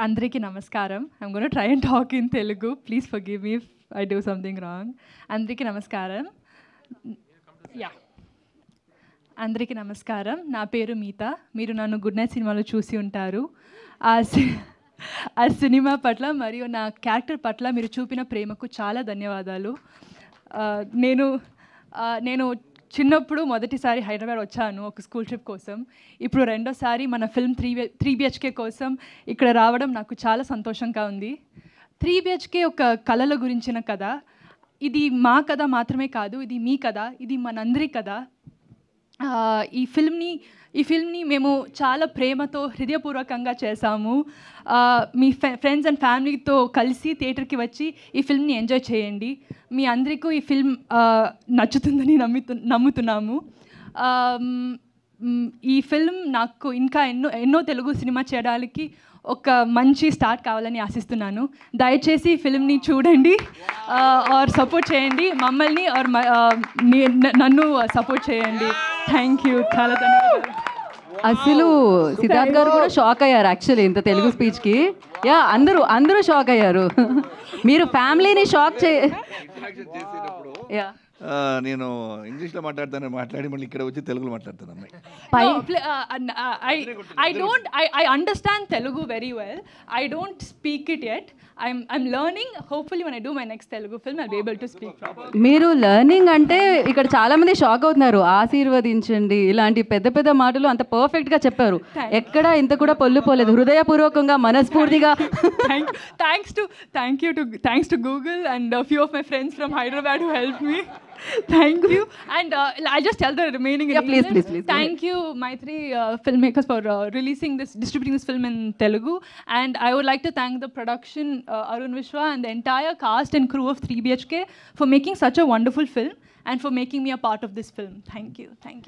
అందరికీ నమస్కారం. I'm gonna try and talk in Telugu. Please forgive me if I do something wrong. అందరికీ నమస్కారం. అందరికీ నమస్కారం. నా పేరు మీత. మీరు నన్ను గుడ్ నైట్ సినిమాలో చూసి ఉంటారు. ఆ సినిమా పట్ల మరియు నా క్యారెక్టర్ పట్ల మీరు చూపిన ప్రేమకు చాలా ధన్యవాదాలు. నేను చిన్నప్పుడు మొదటిసారి హైదరాబాద్ వచ్చాను ఒక స్కూల్ ట్రిప్ కోసం. ఇప్పుడు రెండోసారి మన ఫిల్మ్ 3 BHK కోసం ఇక్కడ రావడం నాకు చాలా సంతోషంగా ఉంది. 3 BHK ఒక కళల గురించిన కథ. ఇది మా కథ మాత్రమే కాదు, ఇది మీ కథ, ఇది మనందరి కథ. ఈ ఫిల్మ్ని మేము చాలా ప్రేమతో హృదయపూర్వకంగా చేశాము. మీ ఫ్రెండ్స్ అండ్ ఫ్యామిలీతో కలిసి థియేటర్కి వచ్చి ఈ ఫిల్మ్ని ఎంజాయ్ చేయండి. మీ అందరికీ ఈ ఫిల్మ్ నచ్చుతుందని నమ్ముతున్నాము. ఈ ఫిల్మ్ నాకు ఇంకా ఎన్నో తెలుగు సినిమా చేయడానికి ఒక మంచి స్టార్ట్ కావాలని ఆశిస్తున్నాను. దయచేసి ఫిల్మ్ని చూడండి ఆర్ సపోర్ట్ చేయండి. మమ్మల్ని ఆర్ నన్ను సపోర్ట్ చేయండి. Thank you. చాలా ధన్యవాదాలు. అసలు సిద్ధార్థ్ గారు కూడా షాక్ అయ్యారు యాక్చువల్లీ ఇంత తెలుగు స్పీచ్కి. యా, అందరూ షాక్ అయ్యారు. మీరు ఫ్యామిలీని షాక్ యా, నేను ఇంగ్లీష్లో మాట్లాడి మళ్ళీ ఇక్కడ వచ్చి తెలుగులో మాట్లాడతాను. I understand Telugu very well. I don't speak it yet. I'm learning. Hopefully when I do my next Telugu film I'll be able to speak properly. మీరు లెర్నింగ్ అంటే ఇక్కడ చాలా మంది షాక్ అవుతున్నారు. ఆశీర్వదించండి ఇలాంటి పెద్ద పెద్ద మాటలు అంత పర్ఫెక్ట్గా చెప్పారు. ఎక్కడ ఇంత కూడా పొల్లు పోలేదు. హృదయపూర్వకంగా మనస్ఫూర్తిగా thanks to Google and a few of my friends from Hyderabad who helped me. Thank you. And I'll just tell the remaining. Yeah, please. Thank you, Maitri filmmakers, for distributing this film in Telugu. And I would like to thank the production, Arun Vishwa, and the entire cast and crew of 3 BHK for making such a wonderful film and for making me a part of this film. Thank you.